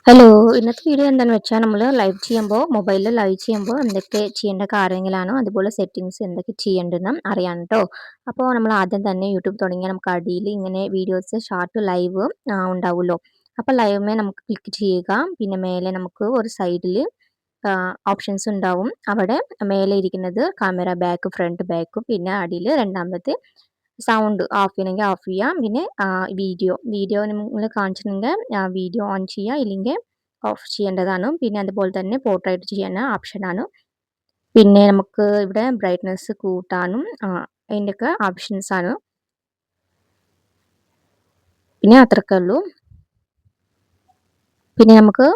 Hello. ഇന്നത്തെ video എന്താന്ന് വെച്ചാൽ നമ്മൾ ലൈവ് ചെയ്യുമ്പോൾ മൊബൈലിൽ ലൈവ് ചെയ്യുമ്പോൾ എന്തൊക്കെ ചെയ്യേണ്ട കാര്യങ്ങളാണോ അതുപോലെ സെറ്റിങ്സ് എന്തൊക്കെ ചെയ്യേണ്ടെന്ന് അറിയാൻ കേട്ടോ. അപ്പോൾ നമ്മൾ ആദ്യം തന്നെ യൂട്യൂബ് തുടങ്ങിയാൽ നമുക്ക് അടിയിൽ ഇങ്ങനെ വീഡിയോസ് ഷോർട്ട് ലൈവ് ഉണ്ടാവുമല്ലോ. അപ്പോൾ ലൈവ്മേ നമുക്ക് ക്ലിക്ക് ചെയ്യുക. പിന്നെ മേലെ നമുക്ക് ഒരു സൈഡിൽ ഓപ്ഷൻസ് ഉണ്ടാവും. അവിടെ മേലെ ഇരിക്കുന്നത് ക്യാമറ ബാക്ക് ഫ്രണ്ട് ബാക്കും പിന്നെ അടിയിൽ രണ്ടാമത്തെ സൗണ്ട് ഓഫ് ചെയ്യണമെങ്കിൽ ഓഫ് ചെയ്യാം. പിന്നെ വീഡിയോ നിങ്ങൾ കാണിച്ചിട്ടുണ്ടെങ്കിൽ വീഡിയോ ഓൺ ചെയ്യുക, ഇല്ലെങ്കിൽ ഓഫ് ചെയ്യേണ്ടതാണ്. പിന്നെ അതുപോലെ തന്നെ പോർട്രേറ്റ് ചെയ്യാൻ ഓപ്ഷനാണ്. പിന്നെ നമുക്ക് ഇവിടെ ബ്രൈറ്റ്നസ് കൂട്ടാനും അതിൻ്റെയൊക്കെ ഓപ്ഷൻസ് ആണ്. പിന്നെ അത്രക്കേ ഉള്ളൂ. പിന്നെ നമുക്ക്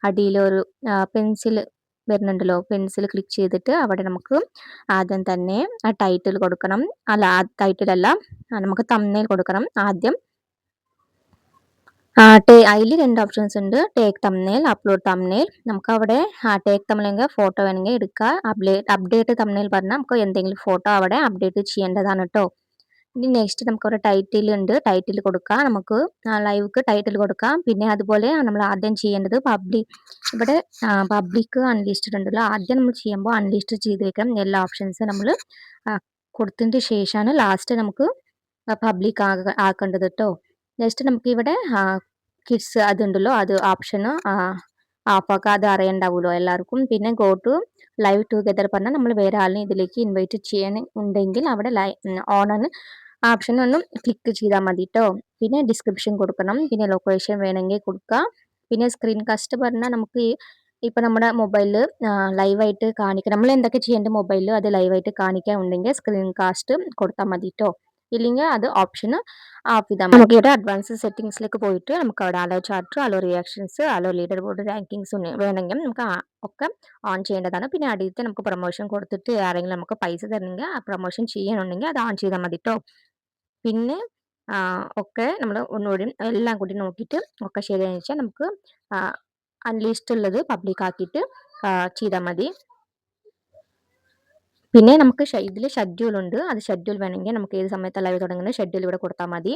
അടിയിലൊരു പെൻസിൽ വരുന്നുണ്ടല്ലോ, പെൻസിൽ ക്ലിക്ക് ചെയ്തിട്ട് അവിടെ നമുക്ക് ആദ്യം തന്നെ ടൈറ്റിൽ കൊടുക്കണം. അല്ല, ടൈറ്റിൽ അല്ല, നമുക്ക് തംബ്നെയിൽ കൊടുക്കണം ആദ്യം. അതിൽ രണ്ട് ഓപ്ഷൻസ് ഉണ്ട്, ടേക്ക് തംബ്നെയിൽ, അപ്ലോഡ് തംബ്നെയിൽ. നമുക്ക് അവിടെ ടേക്ക് തംബ്നെയിൽ ഫോട്ടോ വേണമെങ്കിൽ എടുക്കുക. അപ്ഡേറ്റ് തംബ്നെയിൽ പറഞ്ഞാൽ നമുക്ക് എന്തെങ്കിലും ഫോട്ടോ അവിടെ അപ്ഡേറ്റ് ചെയ്യേണ്ടതാണ് കേട്ടോ. ഇനി നെക്സ്റ്റ് നമുക്ക് അവിടെ ടൈറ്റിൽ ഉണ്ട്, ടൈറ്റിൽ കൊടുക്കുക. നമുക്ക് ലൈവ്ക്ക് ടൈറ്റിൽ കൊടുക്കാം. പിന്നെ അതുപോലെ നമ്മൾ ആദ്യം ചെയ്യേണ്ടത് ഇവിടെ പബ്ലിക് അൺലിസ്റ്റഡ് ഉണ്ടല്ലോ. ആദ്യം നമ്മൾ ചെയ്യുമ്പോൾ അൺലിസ്റ്റഡ് ചെയ്ത് വെക്കാം. എല്ലാ ഓപ്ഷൻസ് നമ്മൾ കൊടുത്തതിന് ശേഷമാണ് ലാസ്റ്റ് നമുക്ക് പബ്ലിക് ആക്കേണ്ടത് കേട്ടോ. നെക്സ്റ്റ് നമുക്ക് ഇവിടെ കിഡ്സ് അതുണ്ടല്ലോ, അത് ഓപ്ഷന് ആഫാക്കുക. അത് അറിയണ്ടാവുമല്ലോ എല്ലാവർക്കും. പിന്നെ ഗോ ടു ലൈവ് ടുഗെദർ പറഞ്ഞാൽ നമ്മൾ വേറെ ആളിനെ ഇതിലേക്ക് ഇൻവൈറ്റ് ചെയ്യാനുണ്ടെങ്കിൽ അവിടെ ഓൺ ഓപ്ഷൻ ഒന്ന് ക്ലിക്ക് ചെയ്താൽ മതി കേട്ടോ. പിന്നെ ഡിസ്ക്രിപ്ഷൻ കൊടുക്കണം. പിന്നെ ലൊക്കേഷൻ വേണമെങ്കിൽ കൊടുക്കുക. പിന്നെ സ്ക്രീൻ കാസ്റ്റ് പറഞ്ഞാൽ നമുക്ക് ഇപ്പം നമ്മുടെ മൊബൈലിൽ ലൈവായിട്ട് കാണിക്കണം. നമ്മൾ എന്തൊക്കെ ചെയ്യേണ്ട മൊബൈലിൽ അത് ലൈവായിട്ട് കാണിക്കാൻ ഉണ്ടെങ്കിൽ സ്ക്രീൻ കാസ്റ്റ് കൊടുത്താൽ മതി കേട്ടോ. ഇല്ലെങ്കിൽ അത് ഓപ്ഷന് ഓഫ് ചെയ്താൽ മതി. നമുക്ക് ഇവിടെ അഡ്വാൻസ് സെറ്റിംഗ്സിലേക്ക് പോയിട്ട് നമുക്ക് അവിടെ hello chart, hello reactions, hello leader board rankings വേണമെങ്കിൽ നമുക്ക് ഒക്കെ ഓൺ ചെയ്യേണ്ടതാണ്. പിന്നെ അടിയത്തെ നമുക്ക് പ്രൊമോഷൻ കൊടുത്തിട്ട് ആരെങ്കിലും നമുക്ക് പൈസ തരണമെങ്കിൽ ആ പ്രൊമോഷൻ ചെയ്യാനുണ്ടെങ്കിൽ അത് ഓൺ ചെയ്താൽ മതി കേട്ടോ. പിന്നെ ഒക്കെ നമ്മൾ ഒന്നുകൂടി എല്ലാം കൂടി നോക്കിയിട്ട് ഒക്കെ ശരിയാണെന്ന് വെച്ചാൽ നമുക്ക് അൺലിസ്റ്റ് ഉള്ളത് പബ്ലിക് ആക്കിയിട്ട് ചെയ്താൽ മതി. പിന്നെ നമുക്ക് ഇതിൽ ഷെഡ്യൂൾ ഉണ്ട്. അത് ഷെഡ്യൂൾ വേണമെങ്കിൽ നമുക്ക് ഏത് സമയത്ത് ലൈവ് തുടങ്ങുന്നത് ഷെഡ്യൂൾ ഇവിടെ കൊടുത്താൽ മതി.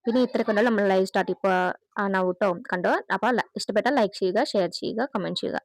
പിന്നെ ഇത്ര കണ്ടോ നമ്മൾ ലൈവ് സ്റ്റാർട്ട് ഇപ്പോൾ ആണാവും കേട്ടോ. കണ്ടോ? അപ്പോൾ ഇഷ്ടപ്പെട്ടാൽ ലൈക്ക് ചെയ്യുക, ഷെയർ ചെയ്യുക, കമൻറ്റ് ചെയ്യുക.